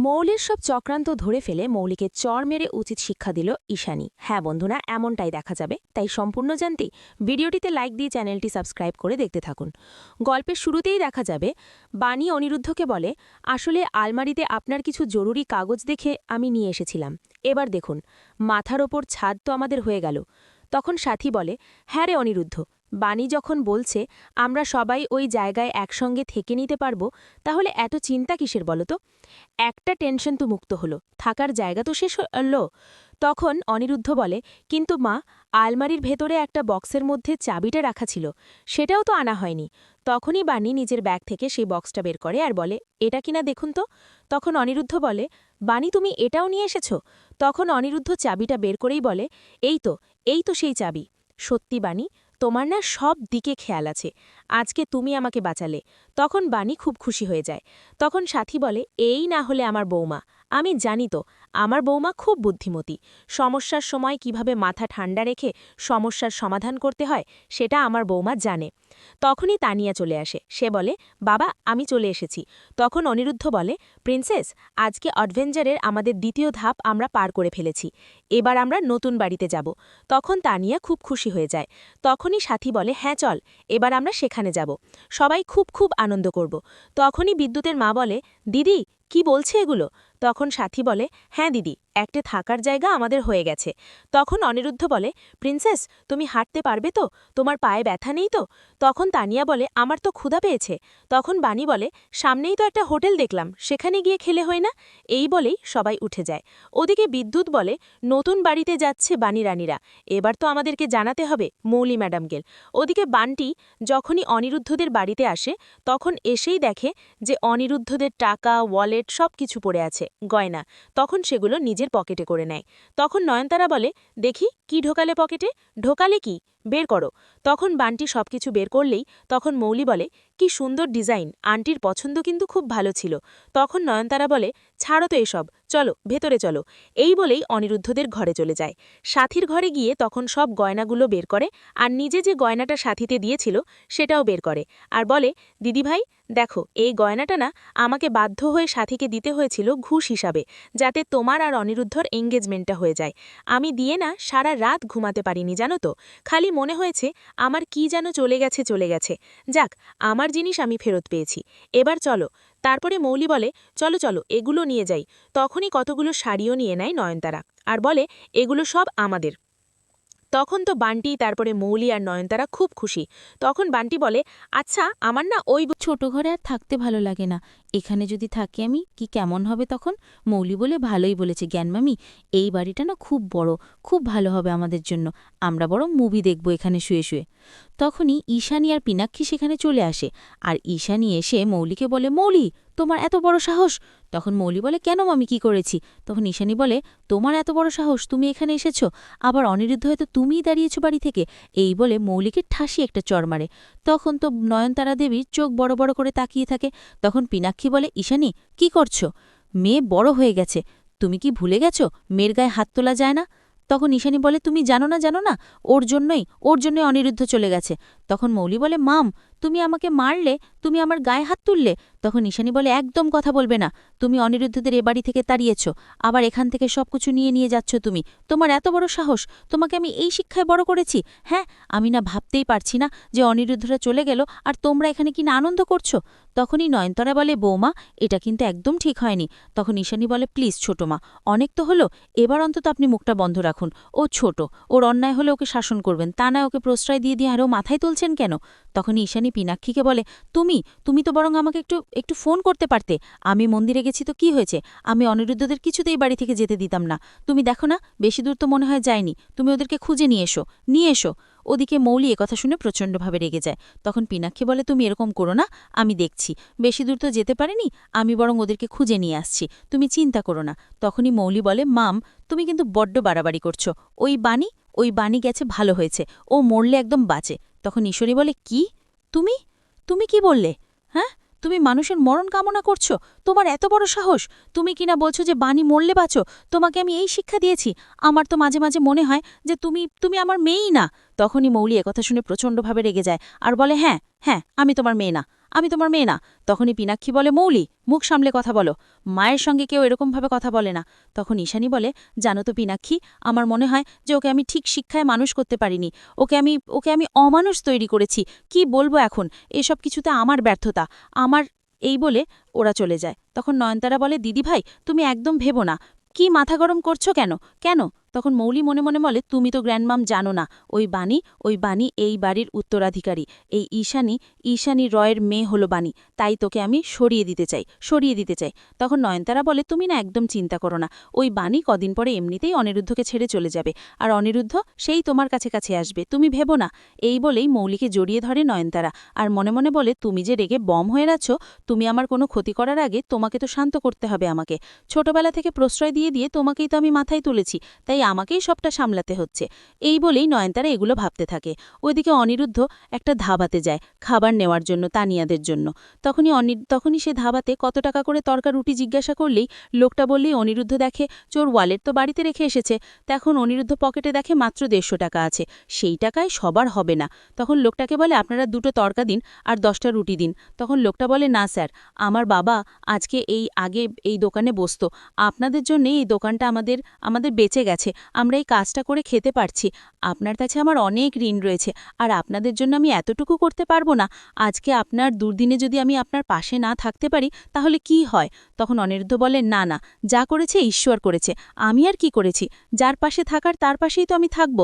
মৌলির সব চক্রান্ত ধরে ফেলে মৌলিকে চড় মেরে উচিত শিক্ষা দিল ঈশানী। হ্যাঁ বন্ধুরা, এমনটাই দেখা যাবে। তাই সম্পূর্ণ জানতে ভিডিওটিতে লাইক দিয়ে চ্যানেলটি সাবস্ক্রাইব করে দেখতে থাকুন। গল্পের শুরুতেই দেখা যাবে বাণী অনিরুদ্ধকে বলে, আসলে আলমারিতে আপনার কিছু জরুরি কাগজ দেখে আমি নিয়ে এসেছিলাম। এবার দেখুন, মাথার ওপর ছাদ তো আমাদের হয়ে গেল। তখন সাথী বলে, হ্যাঁ রে অনিরুদ্ধ, বাণী যখন বলছে আমরা সবাই ওই জায়গায় একসঙ্গে থেকে নিতে পারবো, তাহলে এত চিন্তা কিসের বলো তো? একটা টেনশন তো মুক্ত হলো, থাকার জায়গা তো শেষ হলো। তখন অনিরুদ্ধ বলে, কিন্তু মা, আলমারির ভেতরে একটা বক্সের মধ্যে চাবিটা রাখা ছিল, সেটাও তো আনা হয়নি। তখনই বাণী নিজের ব্যাগ থেকে সেই বক্সটা বের করে আর বলে, এটা কিনা দেখুন তো। তখন অনিরুদ্ধ বলে, বাণী তুমি এটাও নিয়ে এসেছ? তখন অনিরুদ্ধ চাবিটা বের করেই বলে, এই তো সেই চাবি। সত্যি বাণী, তোমার না সব দিকে খেয়াল আছে। আজকে তুমি আমাকে বাঁচালে। তখন বাণী খুব খুশি হয়ে যায়। তখন সাথী বলে, এই না হলে আমার বৌমা। আমি জানি তো, আমার বৌমা খুব বুদ্ধিমতী। সমস্যার সময় কিভাবে মাথা ঠান্ডা রেখে সমস্যার সমাধান করতে হয় সেটা আমার বৌমা জানে। তখনই তানিয়া চলে আসে। সে বলে, বাবা আমি চলে এসেছি। তখন অনিরুদ্ধ বলে, প্রিন্সেস, আজকে অ্যাডভেঞ্চারের আমাদের দ্বিতীয় ধাপ আমরা পার করে ফেলেছি। এবার আমরা নতুন বাড়িতে যাব। তখন তানিয়া খুব খুশি হয়ে যায়। তখনই সাথী বলে, হ্যাঁ চল, এবার আমরা সেখানে যাব। সবাই খুব খুব আনন্দ করব। তখনই বিদ্যুতের মা বলে, দিদি কি বলছে এগুলো? তখন সাথী বলে, হ্যাঁ দিদি, একটা থাকার জায়গা আমাদের হয়ে গেছে। তখন অনিরুদ্ধ বলে, প্রিন্সেস তুমি হাঁটতে পারবে তো? তোমার পায়ে ব্যথা নেই তো? তখন তানিয়া বলে, আমার তো ক্ষুধা পেয়েছে। তখন বাণী বলে, সামনেই তো একটা হোটেল দেখলাম, সেখানে গিয়ে খেলে হয় না? এই বলেই সবাই উঠে যায়। ওদিকে বিদ্যুৎ বলে, নতুন বাড়িতে যাচ্ছে বাণী রানীরা, এবার তো আমাদেরকে জানাতে হবে মৌলি ম্যাডামকে। ওদিকে বান্টি যখনই অনিরুদ্ধদের বাড়িতে আসে, তখন এসেই দেখে যে অনিরুদ্ধদের টাকা, ওয়ালেট সব কিছু পড়ে আছে, গয়না। তখন সেগুলো নিজের পকেটে করে নেয়। তখন নয়নতারা বলে, দেখি কি ঢোকালে পকেটে? ঢোকালে কি? বের করো। তখন বান্টি সবকিছু বের করলেই তখন মৌলি বলে, কি সুন্দর ডিজাইন, আন্টির পছন্দ কিন্তু খুব ভালো ছিল। তখন নয়নতারা বলে, ছাড়ো তো এসব, চলো ভেতরে চলো। এই বলেই অনিরুদ্ধদের ঘরে চলে যায়। সাথীর ঘরে গিয়ে তখন সব গয়নাগুলো বের করে, আর নিজে যে গয়নাটা সাথীতে দিয়েছিল সেটাও বের করে, আর বলে, দিদিভাই দেখো, এই গয়নাটা না আমাকে বাধ্য হয়ে সাথীকে দিতে হয়েছিল ঘুষ হিসাবে, যাতে তোমার আর অনিরুদ্ধর এঙ্গেজমেন্টটা হয়ে যায়। আমি দিয়ে না সারা রাত ঘুমাতে পারিনি জানো তো। খালি মনে হয়েছে আমার কি যেন চলে গেছে। যাক, আমার জিনিস আমি ফেরত পেয়েছি। এবার চলো। তারপরে মৌলি বলে, চলো চলো এগুলো নিয়ে যাই। তখনই কতগুলো শাড়িও নিয়ে নেয় নয়নতারা, আর বলে, এগুলো সব আমাদের। তখন তো বান্টি, তারপরে মৌলি আর নয়নতারা খুব খুশি। তখন বান্টি বলে, আচ্ছা আমার না ওই ছোট ঘরে আর থাকতে ভালো লাগে না। এখানে যদি থাকি আমি, কি কেমন হবে তখন? মৌলি বলে, ভালোই বলেছে জ্ঞানমামি, এই বাড়িটা না খুব বড়, খুব ভালো হবে আমাদের জন্য। আমরা বরং মুভি দেখব এখানে শুয়ে শুয়ে। তখনই ঈশানী আর পিনাক্ষী সেখানে চলে আসে, আর ঈশানী এসে মৌলিকে বলে, মৌলি তোমার এত বড় সাহস! তখন মৌলি বলে, কেন মামি, কি করেছি? তখন ঈশানী বলে, তোমার এত বড় সাহস, তুমি এখানে এসেছ, আবার অনিরুদ্ধ হয়তো তুমিই দাঁড়িয়েছ বাড়ি থেকে। এই বলে মৌলিকে ঠাসি একটা চড় মারে। তখন তো নয়নতারা দেবীর চোখ বড় বড় করে তাকিয়ে থাকে। তখন পিনাক্ষী বলে, ঈশানী কি করছো? মেয়ে বড় হয়ে গেছে, তুমি কি ভুলে গেছো মেয়ের গায়ে হাত তোলা যায় না? তখন ঈশানী বলে, তুমি জানো না, ওর জন্যই অনিরুদ্ধ চলে গেছে। তখন মৌলি বলে, মাম, তুমি আমাকে মারলে, তুমি আমার গায়ে হাত তুললে? তখন ঈশানী বলে, একদম কথা বলবে না। তুমি অনিরুদ্ধদের এ বাড়ি থেকে তাড়িয়েছ, আবার এখান থেকে সবকিছু নিয়ে যাচ্ছ তুমি। তোমার এত বড় সাহস! তোমাকে আমি এই শিক্ষায় বড় করেছি? হ্যাঁ, আমি না ভাবতেই পারছি না যে অনিরুদ্ধরা চলে গেল আর তোমরা এখানে কিনা আনন্দ করছো। তখনই নয়নতারা বলে, বৌমা, এটা কিন্তু একদম ঠিক হয়নি। তখন ঈশানী বলে, প্লিজ ছোট মা, অনেক তো হলো, এবার অন্তত আপনি মুখটা বন্ধ রাখুন। ও ছোট, ওর অন্যায় হলে ওকে শাসন করবেন, তা নয় ওকে প্রশ্রয় দিয়ে আরও মাথায় তুলছেন কেন? তখন ঈশানী পিনাক্ষীকে বলে, তুমি তো বরং আমাকে একটু একটু ফোন করতে পারতে। আমি মন্দিরে গেছি তো কি হয়েছে? আমি অনিরুদ্ধদের কিছুতেই বাড়ি থেকে যেতে দিতাম না। তুমি দেখো না, বেশি দূর তো মনে হয় যায়নি, তুমি ওদেরকে খুঁজে নিয়ে এসো। ওদিকে মৌলি কথা শুনে প্রচণ্ডভাবে রেগে যায়। তখন পিনাক্ষী বলে, তুমি এরকম করো না, আমি দেখছি, বেশি দূর তো যেতে পারেনি, আমি বরং ওদেরকে খুঁজে নিয়ে আসছি, তুমি চিন্তা করো না। তখনই মৌলি বলে, মাম, তুমি কিন্তু বড্ড বাড়াবাড়ি করছো। ওই বাণী গেছে, ভালো হয়েছে, ও মরলে একদম বাঁচে। তখন ঈশ্বরী বলে, কি? তুমি তুমি কি বললে? হ্যাঁ, তুমি মানুষের মরণ কামনা করছো? তোমার এত বড় সাহস! তুমি কিনা বলছো যে বাণী মরলে বাঁচো? তোমাকে আমি এই শিক্ষা দিয়েছি? আমার তো মাঝে মাঝে মনে হয় যে তুমি আমার মেয়েই না। তখনই মৌলি কথা শুনে প্রচণ্ডভাবে রেগে যায় আর বলে, হ্যাঁ, আমি তোমার মেয়ে না, আমি তোমার মেয়ে না। তখনই পিনাক্ষী বলে, মৌলি, মুখ সামলে কথা বলো, মায়ের সঙ্গে কেউ এরকমভাবে কথা বলে না। তখন ঈশানী বলে, জানো তো পিনাক্ষী, আমার মনে হয় যে ওকে আমি ঠিক শিক্ষায় মানুষ করতে পারিনি। ওকে আমি অমানুষ তৈরি করেছি। কি বলবো এখন, এসব কিছুতে আমার ব্যর্থতা, আমার। এই বলে ওরা চলে যায়। তখন নয়নতারা বলে, দিদিভাই, তুমি একদম ভেবো না। কি মাথা গরম করছো কেন? কেন? তখন মৌলি মনে মনে বলে, তুমি তো গ্র্যান্ডমাম জানো না, ওই বাণী এই বাড়ির উত্তরাধিকারী। এই ঈশানী রয়ের মেয়ে হলো বাণী। তাই তোকে আমি সরিয়ে দিতে চাই। তখন নয়নতারা বলে, তুমি না একদম চিন্তা করো না। ওই বাণী কদিন পরে এমনিতেই অনিরুদ্ধকে ছেড়ে চলে যাবে, আর অনিরুদ্ধ সেই তোমার কাছে আসবে, তুমি ভেবো না। এই বলেই মৌলিকে জড়িয়ে ধরে নয়নতারা, আর মনে মনে বলে, তুমি যে রেগে বম হয়ে আছো, তুমি আমার কোনো ক্ষতি করার আগে তোমাকে তো শান্ত করতে হবে আমাকে। ছোটবেলা থেকে প্রশ্রয় দিয়ে তোমাকেই তো আমি মাথায় তুলেছি, তাই আমাকেই সবটা সামলাতে হচ্ছে। এই বলেই নয়নতারা এগুলো ভাবতে থাকে। ওইদিকে অনিরুদ্ধ একটা ধাবাতে যায় খাবার নেওয়ার জন্য তানিয়াদের জন্য। তখনই সে ধাবাতে কত টাকা করে তরকা রুটি জিজ্ঞাসা করলেই লোকটা বললেই অনিরুদ্ধ দেখে চোর ওয়ালেট তো বাড়িতে রেখে এসেছে। তখন অনিরুদ্ধ পকেটে দেখে মাত্র 150 টাকা আছে, সেই টাকায় সবার হবে না। তখন লোকটাকে বলে, আপনারা 2টো তরকা দিন আর 10টা রুটি দিন। তখন লোকটা বলে, না স্যার, আমার বাবা আজকে আগে এই দোকানে বসতো, আপনাদের জন্যে এই দোকানটা আমাদের বেঁচে গেছে, আমরা এই কাজটা করে খেতে পারছি। আপনার কাছে আমার অনেক ঋণ রয়েছে, আর আপনাদের জন্য আমি এতটুকু করতে পারবো না। আজকে আপনার দুর্দিনে যদি আমি আপনার পাশে না থাকতে পারি তাহলে কি হয়? তখন অনিরুদ্ধ বলে, না না, যা করেছে ঈশ্বর করেছে, আমি আর কি করেছি? যার পাশে থাকার তার পাশেই তো আমি থাকবো।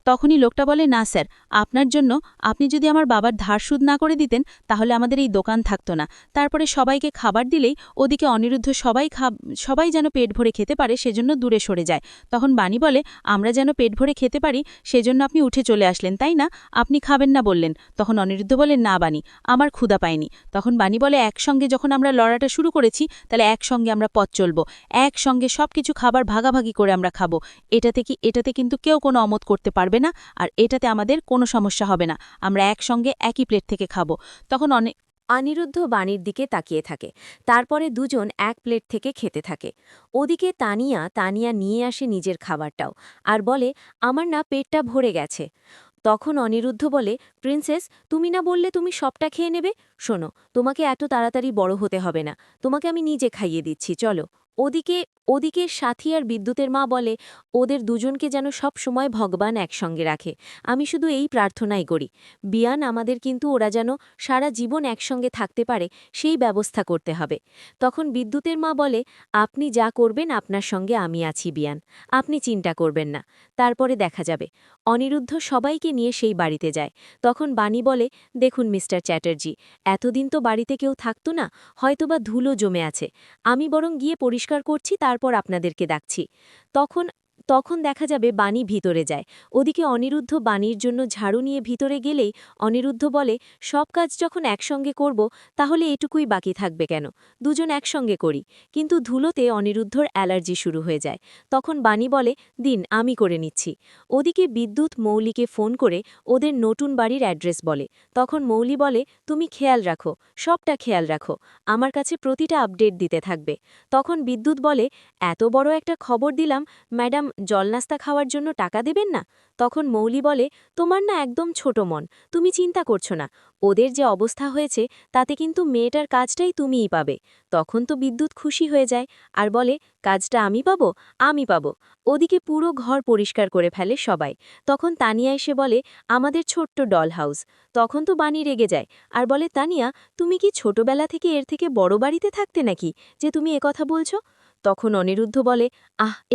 তখনই লোকটা বলে, না স্যার, আপনার জন্য আপনি যদি আমার বাবার ধার সুদ না করে দিতেন তাহলে আমাদের এই দোকান থাকতো না। তারপরে সবাইকে খাবার দিলেই ওদিকে অনিরুদ্ধ সবাই যেন পেট ভরে খেতে পারে সেজন্য দূরে সরে যায়। তখন বাণী বলে, আমরা যেন পেট ভরে খেতে পারি সেজন্য আপনি উঠে চলে আসলেন, তাই না? আপনি খাবেন না বললেন। তখন অনিরুদ্ধ বলে, না বাণী, আমার ক্ষুধা পায়নি। তখন বাণী বলে, একসঙ্গে যখন আমরা লড়াটা শুরু করেছি তাহলে একসঙ্গে আমরা পথ চলব, একসঙ্গে সবকিছু খাবার ভাগাভাগি করে আমরা খাবো। এটাতে কিন্তু কেউ কোনো অমত করতে পারবে না, আর এটাতে আমাদের কোনো সমস্যা হবে না। আমরা একসঙ্গে একই প্লেট থেকে খাবো। তখন অনিরুদ্ধ বাণীর দিকে তাকিয়ে থাকে। তারপরে দুজন এক প্লেট থেকে খেতে থাকে। ওদিকে তানিয়া নিয়ে আসে নিজের খাবারটাও, আর বলে, আমার না পেটটা ভরে গেছে। তখন অনিরুদ্ধ বলে, প্রিন্সেস, তুমি না বললে তুমি সবটা খেয়ে নেবে? শোনো, তোমাকে এত তাড়াতাড়ি বড় হতে হবে না, তোমাকে আমি নিজে খাইয়ে দিচ্ছি, চলো। ওদিকে ওদিকে সাথী আর বিদ্যুতের মা বলে, ওদের দুজনকে যেন সব সময় ভগবান একসঙ্গে রাখে। আমি শুধু এই প্রার্থনাই করি, বিয়ান আমাদের কিন্তু ওরা যেন সারা জীবন একসঙ্গে থাকতে পারে সেই ব্যবস্থা করতে হবে। তখন বিদ্যুতের মা বলে, আপনি যা করবেন আপনার সঙ্গে আমি আছি বিয়ান, আপনি চিন্তা করবেন না, তারপরে দেখা যাবে। অনিরুদ্ধ সবাইকে নিয়ে সেই বাড়িতে যায়। তখন বাণী বলে, দেখুন মিস্টার চ্যাটার্জি, এতদিন তো বাড়িতে কেউ থাকতো না, হয়তোবা ধুলো জমে আছে, আমি বরং গিয়ে পরিষ্কার করছি, তারপর আপনাদেরকে ডাকছি। তখন তখন দেখা যাবে বাণী ভিতরে যায়। ওদিকে অনিরুদ্ধ বাণীর জন্য ঝাড়ু নিয়ে ভিতরে গেলেই অনিরুদ্ধ বলে, সব কাজ যখন একসঙ্গে করব তাহলে এটুকুই বাকি থাকবে কেন, দুজন একসঙ্গে করি। কিন্তু ধুলোতে অনিরুদ্ধর অ্যালার্জি শুরু হয়ে যায়। তখন বাণী বলে, দিন, আমি করে নিচ্ছি। ওদিকে বিদ্যুৎ মৌলিকে ফোন করে ওদের নতুন বাড়ির অ্যাড্রেস বলে। তখন মৌলি বলে, তুমি খেয়াল রাখো, সবটা খেয়াল রাখো, আমার কাছে প্রতিটা আপডেট দিতে থাকবে। তখন বিদ্যুৎ বলে, এত বড় একটা খবর দিলাম, ম্যাডাম জলনাস্তা খাওয়ার জন্য টাকা দেবেন না? তখন মৌলি বলে, তোমার না একদম ছোট মন, তুমি চিন্তা করছো না, ওদের যে অবস্থা হয়েছে তাতে কিন্তু মেয়েটার কাজটাই তুমিই পাবে। তখন তো বিদ্যুৎ খুশি হয়ে যায় আর বলে, কাজটা আমি পাবো? আমি পাবো। ওদিকে পুরো ঘর পরিষ্কার করে ফেলে সবাই। তখন তানিয়া এসে বলে, আমাদের ছোট্ট ডল হাউস। তখন তো বাণী রেগে যায় আর বলে, তানিয়া, তুমি কি ছোটবেলা থেকে এর থেকে বড় বাড়িতে থাকতে নাকি যে তুমি একথা বলছো? তখন অনিরুদ্ধ বলে,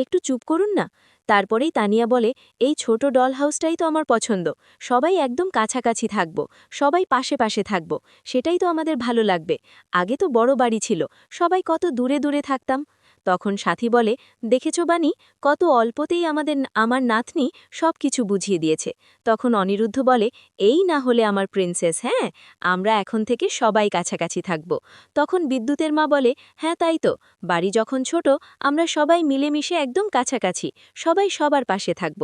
একটু চুপ করুন না। তারপরেই তানিয়া বলে, এই ছোট ডল হাউসটাই তো আমার পছন্দ, সবাই একদম কাছাকাছি থাকব, সবাই পাশে পাশে থাকব, সেটাই তো আমাদের ভালো লাগবে। আগে তো বড় বাড়ি ছিল, সবাই কত দূরে দূরে থাকতাম। তখন সাথী বলে, দেখেছো বাণী, কত অল্পতেই আমার নাতনি সব কিছু বুঝিয়ে দিয়েছে। তখন অনিরুদ্ধ বলে, এই না হলে আমার প্রিন্সেস, হ্যাঁ, আমরা এখন থেকে সবাই কাছাকাছি থাকব। তখন বিদ্যুতের মা বলে, হ্যাঁ তাই তো, বাড়ি যখন ছোট আমরা সবাই মিলেমিশে একদম কাছাকাছি, সবাই সবার পাশে থাকব।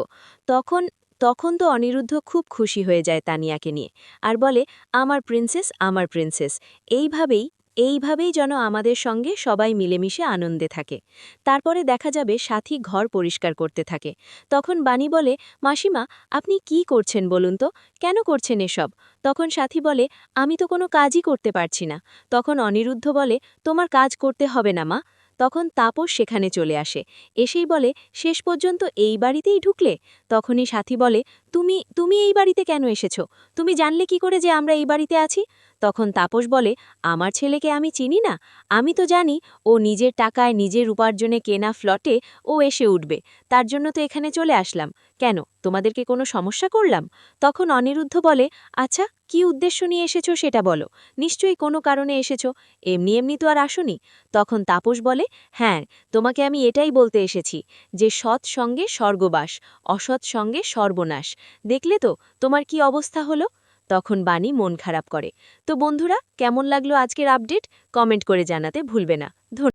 তখন তখন তো অনিরুদ্ধ খুব খুশি হয়ে যায় তানিয়াকে নিয়ে আর বলে, আমার প্রিন্সেস, আমার প্রিন্সেস। এইভাবেই এইভাবেই যেন আমাদের সঙ্গে সবাই মিলেমিশে আনন্দে থাকে। তারপরে দেখা যাবে সাথী ঘর পরিষ্কার করতে থাকে। তখন বাণী বলে, মাসিমা, আপনি কি করছেন বলুন তো, কেন করছেন এসব? তখন সাথী বলে, আমি তো কোনো কাজই করতে পারছি না। তখন অনিরুদ্ধ বলে, তোমার কাজ করতে হবে না মা। তখন তাপস সেখানে চলে আসে, এসেই বলে, শেষ পর্যন্ত এই বাড়িতেই ঢুকলে? তখনই সাথী বলে, তুমি তুমি এই বাড়িতে কেন এসেছো? তুমি জানলে কি করে যে আমরা এই বাড়িতে আছি? তখন তাপস বলে, আমার ছেলেকে আমি চিনি না? আমি তো জানি ও নিজের টাকায় নিজের উপার্জনে কেনা ফ্লটে ও এসে উঠবে, তার জন্য তো এখানে চলে আসলাম। কেন, তোমাদেরকে কোনো সমস্যা করলাম? তখন অনিরুদ্ধ বলে, আচ্ছা, কি উদ্দেশ্য নিয়ে এসেছো সেটা বলো। নিশ্চয়ই কোনো কারণে এসেছো, এমনি এমনি তো আর আসোনি। তখন তাপস বলে, হ্যাঁ, তোমাকে আমি এটাই বলতে এসেছি যে সৎ সঙ্গে স্বর্গবাস, অসৎ সঙ্গে সর্বনাশ। দেখলে তো তোমার কি অবস্থা হলো? তখন বাণী মন খারাপ করে। তো বন্ধুরা, কেমন লাগলো আজকের আপডেট? কমেন্ট করে জানাতে ভুলবে না। ধন্যবাদ।